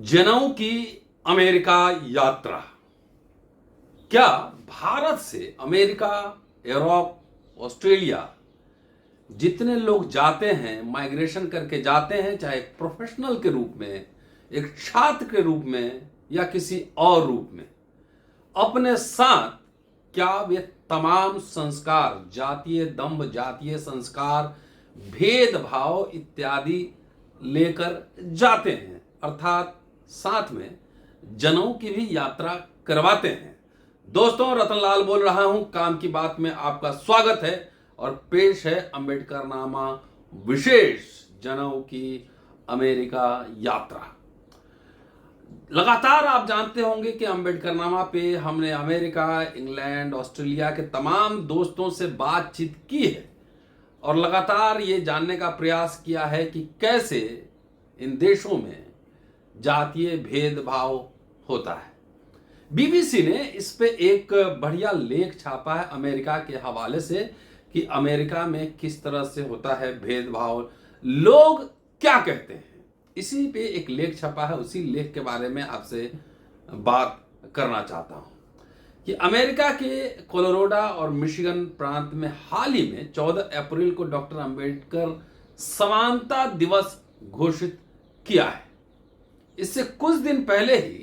जनेऊ की अमेरिका यात्रा। क्या भारत से अमेरिका, यूरोप, ऑस्ट्रेलिया जितने लोग जाते हैं, माइग्रेशन करके जाते हैं, चाहे एक प्रोफेशनल के रूप में, एक छात्र के रूप में या किसी और रूप में, अपने साथ क्या वे तमाम संस्कार, जातीय दंभ, जातीय संस्कार, भेदभाव इत्यादि लेकर जाते हैं, अर्थात साथ में जनेऊ की भी यात्रा करवाते हैं। दोस्तों, रतनलाल बोल रहा हूं, काम की बात में आपका स्वागत है और पेश है अंबेडकरनामा विशेष जनेऊ की अमेरिका यात्रा। लगातार आप जानते होंगे कि अंबेडकरनामा पे हमने अमेरिका, इंग्लैंड, ऑस्ट्रेलिया के तमाम दोस्तों से बातचीत की है और लगातार ये जानने का प्रयास किया है कि कैसे इन देशों में जातीय भेदभाव होता है। बीबीसी ने इस पे एक बढ़िया लेख छापा है अमेरिका के हवाले से कि अमेरिका में किस तरह से होता है भेदभाव, लोग क्या कहते हैं। इसी पे एक लेख छपा है, उसी लेख के बारे में आपसे बात करना चाहता हूं कि अमेरिका के कोलोराडो और मिशिगन प्रांत में हाल ही में 14 अप्रैल को डॉक्टर अंबेडकर समानता दिवस घोषित किया है। इससे कुछ दिन पहले ही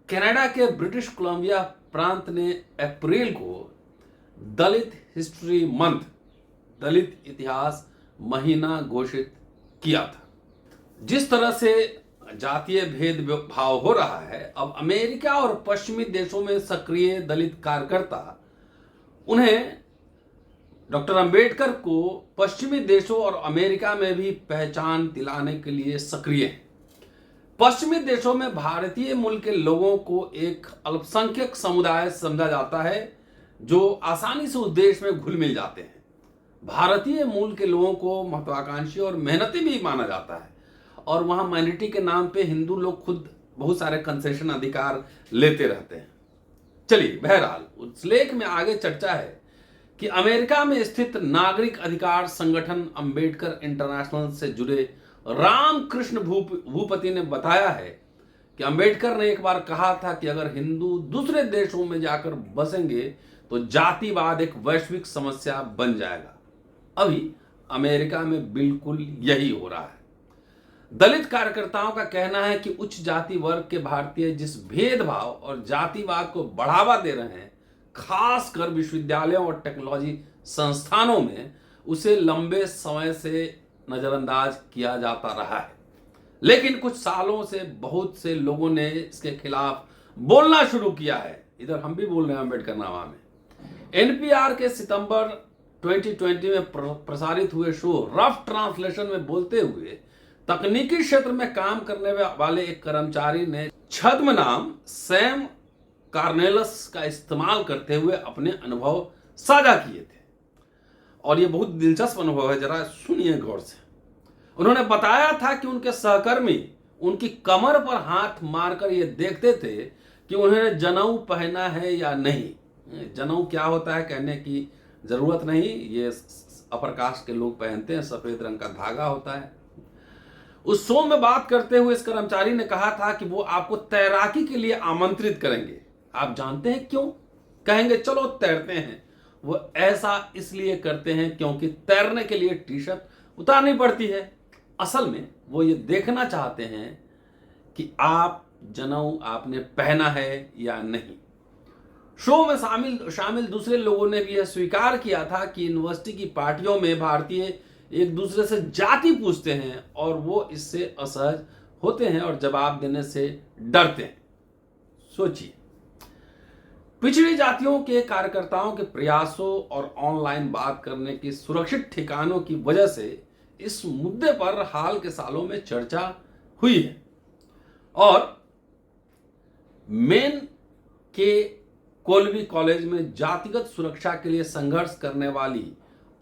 कनाडा के ब्रिटिश कोलंबिया प्रांत ने अप्रैल को दलित हिस्ट्री मंथ, दलित इतिहास महीना घोषित किया था। जिस तरह से जातीय भेदभाव हो रहा है, अब अमेरिका और पश्चिमी देशों में सक्रिय दलित कार्यकर्ता उन्हें डॉक्टर अंबेडकर को पश्चिमी देशों और अमेरिका में भी पहचान दिलाने के लिए सक्रिय हैं। पश्चिमी देशों में भारतीय मूल के लोगों को एक अल्पसंख्यक समुदाय समझा जाता है जो आसानी से उस देश में घुल मिल जाते हैं। भारतीय मूल के लोगों को महत्वाकांक्षी और मेहनती भी माना जाता है और वहां माइनॉरिटी के नाम पे हिंदू लोग खुद बहुत सारे कंसेशन अधिकार लेते रहते हैं। चलिए, बहरहाल उस लेख में आगे चर्चा है कि अमेरिका में स्थित नागरिक अधिकार संगठन अंबेडकर इंटरनेशनल से जुड़े रामकृष्ण भूपति ने बताया है कि अंबेडकर ने एक बार कहा था कि अगर हिंदू दूसरे देशों में जाकर बसेंगे तो जातिवाद एक वैश्विक समस्या बन जाएगा। अभी अमेरिका में बिल्कुल यही हो रहा है। दलित कार्यकर्ताओं का कहना है कि उच्च जाति वर्ग के भारतीय जिस भेदभाव और जातिवाद को बढ़ावा दे रहे हैं, खासकर विश्वविद्यालयों और टेक्नोलॉजी संस्थानों में, उसे लंबे समय से नजरअंदाज किया जाता रहा है। लेकिन कुछ सालों से बहुत से लोगों ने इसके खिलाफ बोलना शुरू किया है। इधर हम भी बोल रहे हैं अंबेडकरनामा में। एनपीआर के सितंबर 2020 में प्रसारित हुए शो रफ ट्रांसलेशन में बोलते हुए तकनीकी क्षेत्र में काम करने वाले एक कर्मचारी ने छद्म नाम सैम कार्नेलस का इस्तेमाल करते हुए अपने अनुभव साझा किए थे और ये बहुत दिलचस्प अनुभव है, जरा सुनिए गौर से। उन्होंने बताया था कि उनके सहकर्मी उनकी कमर पर हाथ मारकर ये देखते थे कि उन्होंने जनेऊ पहना है या नहीं। जनेऊ क्या होता है कहने की जरूरत नहीं, ये अपर कास्ट के लोग पहनते हैं, सफेद रंग का धागा होता है। उस शो में बात करते हुए इस कर्मचारी ने कहा था कि वो आपको तैराकी के लिए आमंत्रित करेंगे। आप जानते हैं क्यों? कहेंगे चलो तैरते हैं। वो ऐसा इसलिए करते हैं क्योंकि तैरने के लिए टी शर्ट उतारनी पड़ती है। असल में वो ये देखना चाहते हैं कि आप जनेऊ आपने पहना है या नहीं। शो में शामिल दूसरे लोगों ने भी यह स्वीकार किया था कि यूनिवर्सिटी की पार्टियों में भारतीय एक दूसरे से जाति पूछते हैं और वो इससे असहज होते हैं और जवाब देने से डरते हैं। सोचिए, पिछड़ी जातियों के कार्यकर्ताओं के प्रयासों और ऑनलाइन बात करने की सुरक्षित ठिकानों की वजह से इस मुद्दे पर हाल के सालों में चर्चा हुई है और मेन के कोलबी कॉलेज में जातिगत सुरक्षा के लिए संघर्ष करने वाली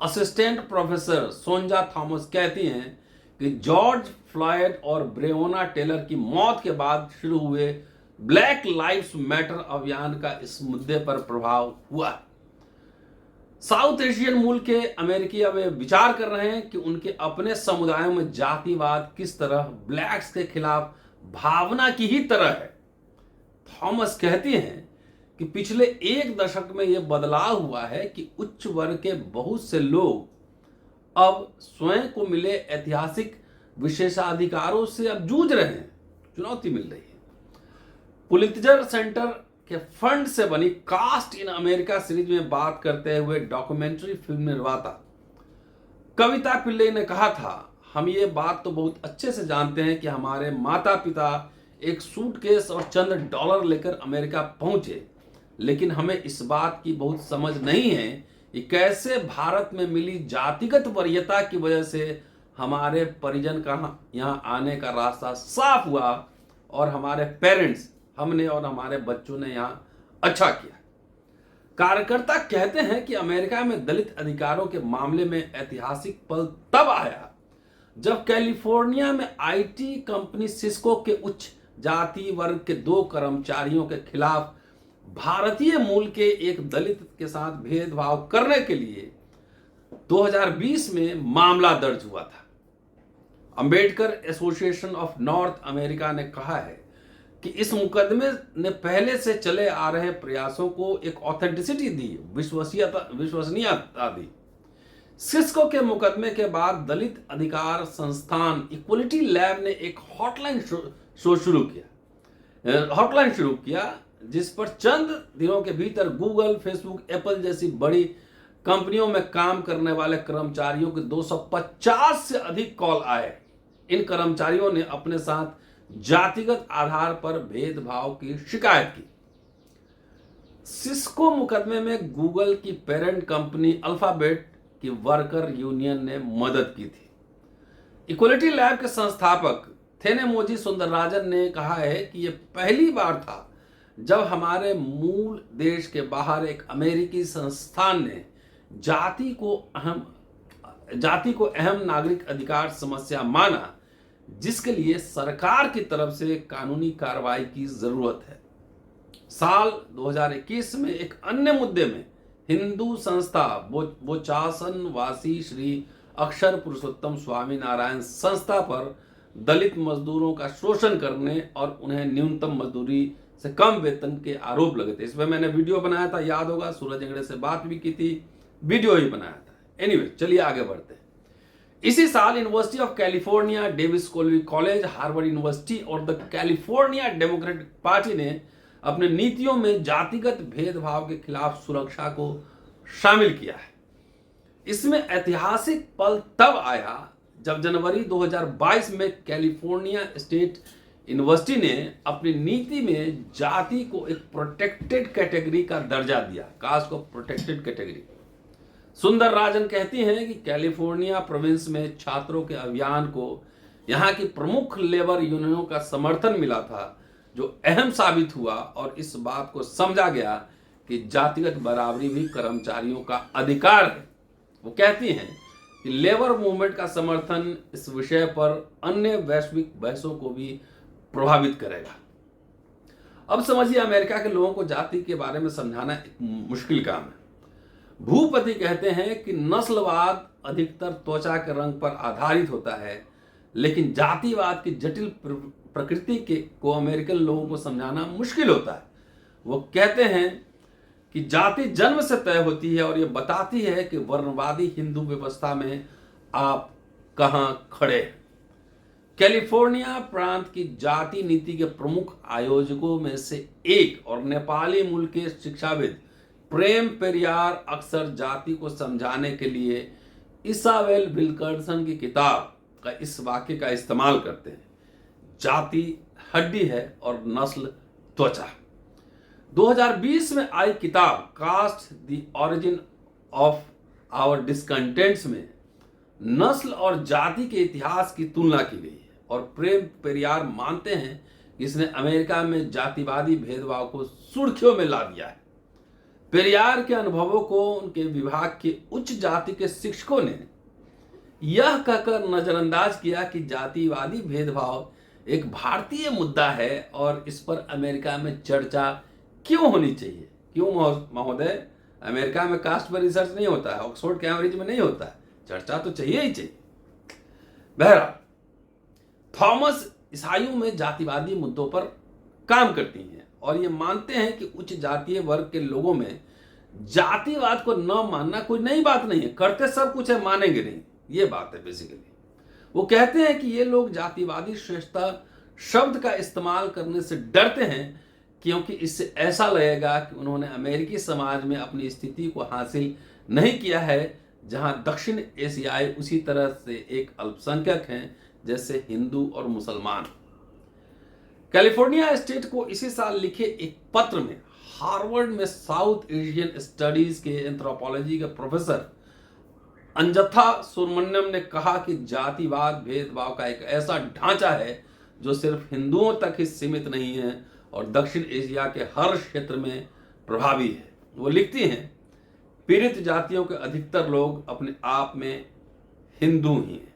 असिस्टेंट प्रोफेसर सोंजा थॉमस कहती हैं कि जॉर्ज फ्लॉयड और ब्रेओना टेलर की मौत के बाद शुरू हुए ब्लैक लाइव्स मैटर अभियान का इस मुद्दे पर प्रभाव हुआ। साउथ एशियन मूल के अमेरिकी अब विचार कर रहे हैं कि उनके अपने समुदायों में जातिवाद किस तरह ब्लैक्स के खिलाफ भावना की ही तरह है। थॉमस कहती हैं कि पिछले एक दशक में यह बदलाव हुआ है कि उच्च वर्ग के बहुत से लोग अब स्वयं को मिले ऐतिहासिक विशेषाधिकारों से अब जूझ रहे हैं, चुनौती मिल रही है। पुलित्जर सेंटर के फंड से बनी कास्ट इन अमेरिका सीरीज में बात करते हुए डॉक्यूमेंट्री फिल्म निर्माता कविता पिल्ले ने कहा था, हम ये बात तो बहुत अच्छे से जानते हैं कि हमारे माता पिता एक सूटकेस और चंद डॉलर लेकर अमेरिका पहुंचे, लेकिन हमें इस बात की बहुत समझ नहीं है कि कैसे भारत में मिली जातिगत वरीयता की वजह से हमारे परिजन का यहाँ आने का रास्ता साफ हुआ और हमारे पेरेंट्स, हमने और हमारे बच्चों ने यहाँ अच्छा किया। कार्यकर्ता कहते हैं कि अमेरिका में दलित अधिकारों के मामले में ऐतिहासिक पल तब आया जब कैलिफोर्निया में आईटी कंपनी सिस्को के उच्च जाति वर्ग के 2 कर्मचारियों के खिलाफ भारतीय मूल के एक दलित के साथ भेदभाव करने के लिए 2020 में मामला दर्ज हुआ था। Ambedkar association of north America ने कहा है कि इस मुकदमे ने पहले से चले आ रहे प्रयासों को एक ऑथेंटिसिटी दी, विश्वसनीयता दी। सिस्को के मुकदमे के बाद दलित अधिकार संस्थान इक्वलिटी लैब ने एक हॉटलाइन शुरू किया जिस पर चंद दिनों के भीतर गूगल, फेसबुक, एप्पल जैसी बड़ी कंपनियों में काम करने वाले कर्मचारियों के 250 से अधिक कॉल आए। इन कर्मचारियों ने अपने साथ जातिगत आधार पर भेदभाव की शिकायत की। सिस्को मुकदमे में गूगल की पेरेंट कंपनी अल्फाबेट की वर्कर यूनियन ने मदद की थी। इक्वलिटी लैब के संस्थापक थेनेमोजी सुंदरराजन ने कहा है कि यह पहली बार था जब हमारे मूल देश के बाहर एक अमेरिकी संस्थान ने जाति को अहम नागरिक अधिकार समस्या माना, जिसके लिए सरकार की तरफ से कानूनी कार्रवाई की जरूरत है। साल 2021 में एक अन्य मुद्दे में हिंदू संस्था बोचासन वासी श्री अक्षर पुरुषोत्तम स्वामी नारायण संस्था पर दलित मजदूरों का शोषण करने और उन्हें न्यूनतम मजदूरी से कम वेतन के आरोप लगे थे। इस पर मैंने वीडियो बनाया था, याद होगा, सूरज अंगड़े से बात भी की थी, वीडियो ही बनाया था। एनीवे, चलिए आगे बढ़ते हैं। इसी साल University of California, Davis Colby College, Harvard University और द कैलिफोर्निया डेमोक्रेटिक पार्टी ने अपने नीतियों में जातिगत भेदभाव के खिलाफ सुरक्षा को शामिल किया है। इसमें ऐतिहासिक पल तब आया जब जनवरी 2022 में कैलिफोर्निया स्टेट यूनिवर्सिटी ने अपनी नीति में जाति को एक प्रोटेक्टेड कैटेगरी का दर्जा दिया, कास्ट को प्रोटेक्टेड कैटेगरी। सुंदर राजन कहती हैं कि कैलिफोर्निया प्रोविंस में छात्रों के अभियान को यहाँ की प्रमुख लेबर यूनियनों का समर्थन मिला था, जो अहम साबित हुआ और इस बात को समझा गया कि जातिगत बराबरी भी कर्मचारियों का अधिकार है। वो कहती हैं कि लेबर मूवमेंट का समर्थन इस विषय पर अन्य वैश्विक बहसों को भी प्रभावित करेगा। अब समझिए, अमेरिका के लोगों को जाति के बारे में समझाना एक मुश्किल काम है। भूपति कहते हैं कि नस्लवाद अधिकतर त्वचा के रंग पर आधारित होता है, लेकिन जातिवाद की जटिल प्रकृति को अमेरिकन लोगों को समझाना मुश्किल होता है। वो कहते हैं कि जाति जन्म से तय होती है और ये बताती है कि वर्णवादी हिंदू व्यवस्था में आप कहां खड़े हैं। कैलिफोर्निया प्रांत की जाति नीति के प्रमुख आयोजकों में से एक और नेपाली मूल के शिक्षाविद प्रेम पेरियार अक्सर जाति को समझाने के लिए इसाबेल विल्कर्सन की किताब का इस वाक्य का इस्तेमाल करते हैं, जाति हड्डी है और नस्ल त्वचा। 2020 में आई किताब caste the origin of our discontents में नस्ल और जाति के इतिहास की तुलना की गई है और प्रेम पेरियार मानते हैं कि इसने अमेरिका में जातिवादी भेदभाव को सुर्खियों में ला दिया है। पेरियार के अनुभवों को उनके विभाग के उच्च जाति के शिक्षकों ने यह कहकर नजरअंदाज किया कि जातिवादी भेदभाव एक भारतीय मुद्दा है और इस पर अमेरिका में चर्चा क्यों होनी चाहिए। क्यों महोदय? अमेरिका में कास्ट पर रिसर्च नहीं होता है, ऑक्सफोर्ड कैम्ब्रिज में नहीं होता है, चर्चा तो चाहिए ही चाहिए। बहरहाल, थॉमस ईसाइयों में जातिवादी मुद्दों पर काम करती हैं और ये मानते हैं कि उच्च जातीय वर्ग के लोगों में जातिवाद को न मानना कोई नई बात नहीं है, करते सब कुछ है, मानेंगे नहीं, ये बात है बेसिकली। वो कहते हैं कि ये लोग जातिवादी श्रेष्ठता शब्द का इस्तेमाल करने से डरते हैं क्योंकि इससे ऐसा लगेगा कि उन्होंने अमेरिकी समाज में अपनी स्थिति को हासिल नहीं किया है जहां दक्षिण एशियाई उसी तरह से एक अल्पसंख्यक हैं जैसे हिंदू और मुसलमान। कैलिफोर्निया स्टेट को इसी साल लिखे एक पत्र में हार्वर्ड में साउथ एशियन स्टडीज के एंथ्रोपोलॉजी के प्रोफेसर अंजथा सुब्रमण्यम ने कहा कि जातिवाद भेदभाव का एक ऐसा ढांचा है जो सिर्फ हिंदुओं तक ही सीमित नहीं है और दक्षिण एशिया के हर क्षेत्र में प्रभावी है। वो लिखती हैं, पीड़ित जातियों के अधिकतर लोग अपने आप में हिंदू ही हैं।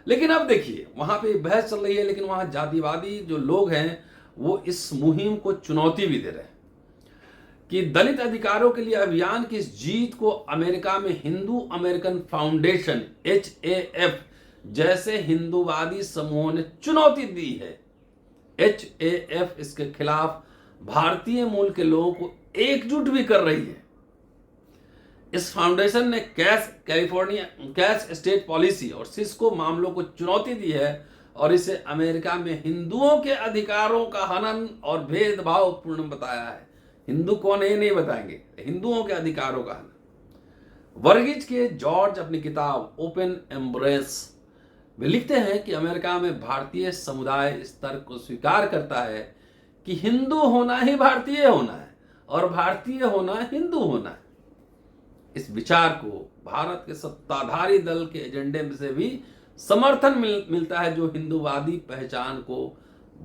लेकिन अब देखिए, वहां पे बहस चल रही है, लेकिन वहां जातिवादी जो लोग हैं वो इस मुहिम को चुनौती भी दे रहे हैं कि दलित अधिकारों के लिए अभियान की इस जीत को अमेरिका में हिंदू अमेरिकन फाउंडेशन HAF जैसे हिंदूवादी समूहों ने चुनौती दी है। HAF इसके खिलाफ भारतीय मूल के लोगों को एकजुट भी कर रही है। इस फाउंडेशन ने कैश स्टेट पॉलिसी और सिस्को मामलों को चुनौती दी है और इसे अमेरिका में हिंदुओं के अधिकारों का हनन और भेदभाव पूर्ण बताया है। हिंदू कौन है नहीं बताएंगे, हिंदुओं के अधिकारों का हनन। वर्गीज के जॉर्ज अपनी किताब ओपन एम्ब्रेस वे लिखते हैं कि अमेरिका में भारतीय समुदाय इस तर्क को स्वीकार करता है कि हिंदू होना ही भारतीय होना है और भारतीय होना हिंदू होना है। इस विचार को भारत के सत्ताधारी दल के एजेंडे में से भी समर्थन मिलता है जो हिंदूवादी पहचान को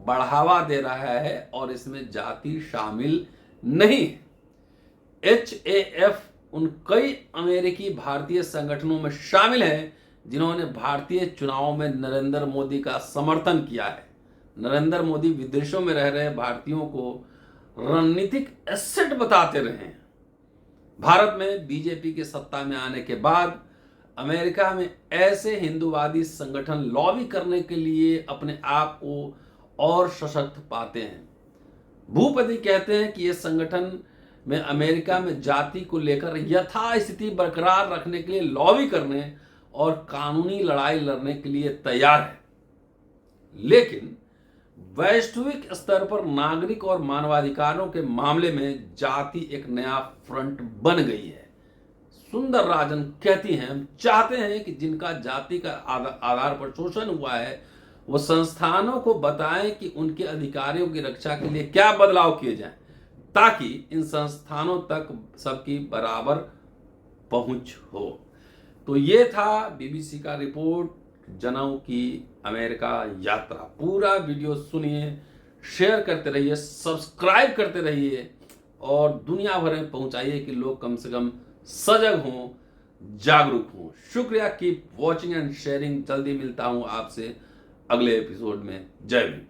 बढ़ावा दे रहा है और इसमें जाति शामिल नहीं है। HAF उन कई अमेरिकी भारतीय संगठनों में शामिल है जिन्होंने भारतीय चुनावों में नरेंद्र मोदी का समर्थन किया है। नरेंद्र मोदी विदेशों में रह रहे भारतीयों को रणनीतिक एसेट बताते रहे हैं। भारत में बीजेपी के सत्ता में आने के बाद अमेरिका में ऐसे हिंदूवादी संगठन लॉबी करने के लिए अपने आप को और सशक्त पाते हैं। भूपति कहते हैं कि ये संगठन में अमेरिका में जाति को लेकर यथास्थिति बरकरार रखने के लिए लॉबी करने और कानूनी लड़ाई लड़ने के लिए तैयार है, लेकिन वैश्विक स्तर पर नागरिक और मानवाधिकारों के मामले में जाति एक नया फ्रंट बन गई है। सुंदर राजन कहती हैं, हम चाहते हैं कि जिनका जाति का आधार पर शोषण हुआ है वो संस्थानों को बताएं कि उनके अधिकारियों की रक्षा के लिए क्या बदलाव किए जाएं ताकि इन संस्थानों तक सबकी बराबर पहुंच हो। तो ये था BBC का रिपोर्ट जनेऊ की अमेरिका यात्रा। पूरा वीडियो सुनिए, शेयर करते रहिए, सब्सक्राइब करते रहिए और दुनिया भर में पहुंचाइए कि लोग कम से कम सजग हों, जागरूक हों। शुक्रिया, कीप वॉचिंग एंड शेयरिंग। जल्दी मिलता हूं आपसे अगले एपिसोड में। जय हिंद।